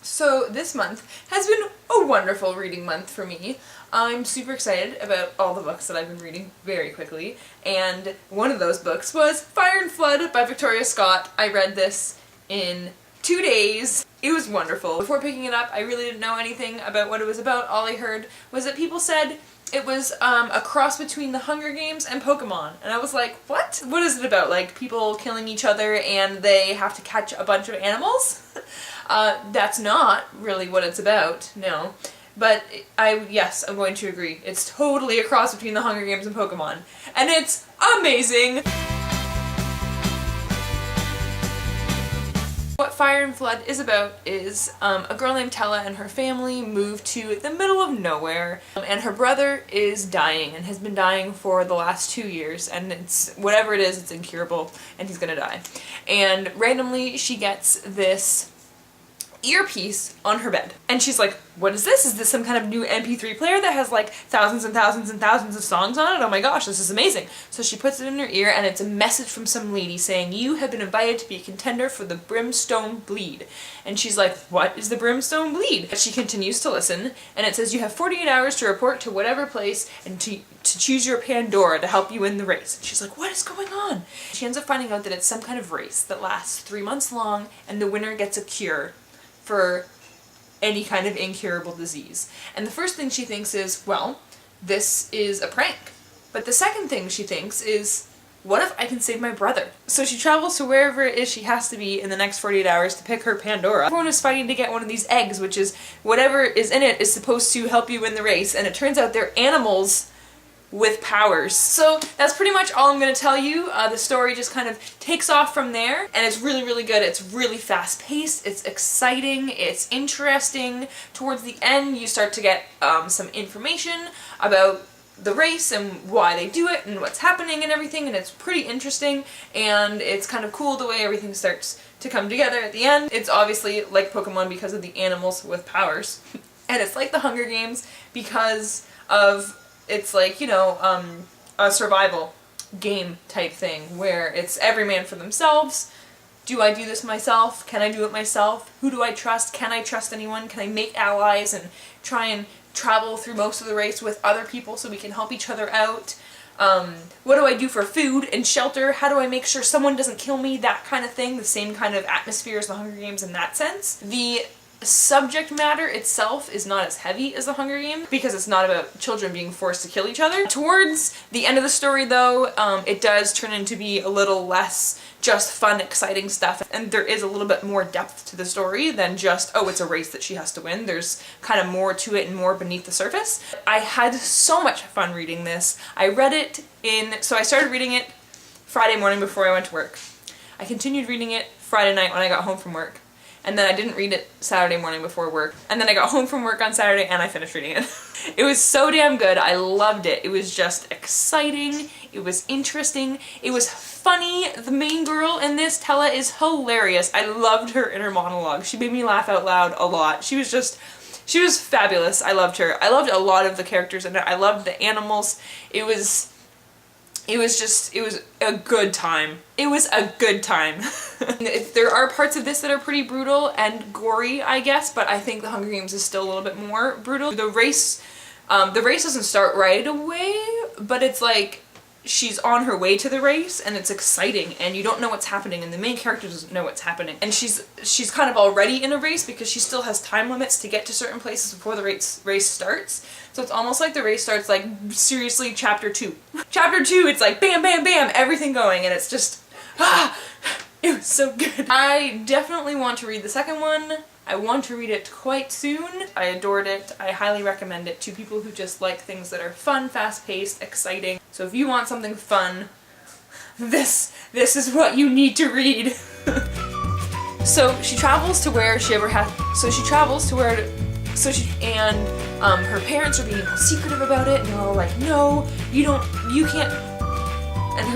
So this month has been a wonderful reading month for me. I'm super excited about all the books that I've been reading very quickly, and one of those books was Fire and Flood by Victoria Scott. I read this in 2 days. It was wonderful. Before picking it up, I really didn't know anything about what it was about. All I heard was that people said it was a cross between The Hunger Games and Pokemon. And I was like, what? What is it about? Like, people killing each other and they have to catch a bunch of animals? That's not really what it's about, no. But yes, I'm going to agree. It's totally a cross between The Hunger Games and Pokemon. And it's amazing! What Fire and Flood is about is a girl named Tella and her family move to the middle of nowhere, and her brother is dying and has been dying for the last 2 years, and it's whatever it is, it's incurable and he's gonna die. And randomly she gets this earpiece on her bed. And she's like, what is this? Is this some kind of new MP3 player that has like thousands and thousands and thousands of songs on it? Oh my gosh, this is amazing. So she puts it in her ear and it's a message from some lady saying, you have been invited to be a contender for the Brimstone Bleed. And she's like, what is the Brimstone Bleed? She continues to listen and it says you have 48 hours to report to whatever place and to choose your Pandora to help you win the race. And she's like, what is going on? She ends up finding out that it's some kind of race that lasts 3 months long and the winner gets a cure for any kind of incurable disease. And the first thing she thinks is, well, this is a prank. But the second thing she thinks is, what if I can save my brother? So she travels to wherever it is she has to be in the next 48 hours to pick her Pandora. Everyone is fighting to get one of these eggs, which is whatever is in it is supposed to help you win the race, and it turns out they're animals with powers. So that's pretty much all I'm going to tell you. The story just kind of takes off from there, and it's really, really good. It's really fast-paced, it's exciting, it's interesting. Towards the end, you start to get some information about the race and why they do it and what's happening and everything, and it's pretty interesting, and it's kind of cool the way everything starts to come together at the end. It's obviously like Pokemon because of the animals with powers, and it's like The Hunger Games because of it's like, you know, a survival game type thing where it's every man for themselves. Do I do this myself? Can I do it myself? Who do I trust? Can I trust anyone? Can I make allies and try and travel through most of the race with other people so we can help each other out? What do I do for food and shelter? How do I make sure someone doesn't kill me? That kind of thing. The same kind of atmosphere as The Hunger Games in that sense. The subject matter itself is not as heavy as The Hunger Games because it's not about children being forced to kill each other. Towards the end of the story though, it does turn into be a little less just fun, exciting stuff, and there is a little bit more depth to the story than just, oh, it's a race that she has to win. There's kind of more to it and more beneath the surface. I had so much fun reading this. I read it so I started reading it Friday morning before I went to work. I continued reading it Friday night when I got home from work. And then I didn't read it Saturday morning before work. And then I got home from work on Saturday and I finished reading it. It was so damn good. I loved it. It was just exciting. It was interesting. It was funny. The main girl in this, Tella, is hilarious. I loved her inner monologue. She made me laugh out loud a lot. She was fabulous. I loved her. I loved a lot of the characters in it. I loved the animals. It was a good time. It was a good time. There are parts of this that are pretty brutal and gory, I guess, but I think The Hunger Games is still a little bit more brutal. The race doesn't start right away, but it's like she's on her way to the race and it's exciting and you don't know what's happening and the main character doesn't know what's happening. And she's kind of already in a race because she still has time limits to get to certain places before the race starts. So it's almost like the race starts like seriously chapter 2. Chapter 2, it's like bam, bam, bam, everything going, and it's just, it was so good. I definitely want to read the second one. I want to read it quite soon. I adored it. I highly recommend it to people who just like things that are fun, fast-paced, exciting. So if you want something fun, this is what you need to read. So she travels to where she ever has, her parents are being all secretive about it, and they're all like, no, you can't, and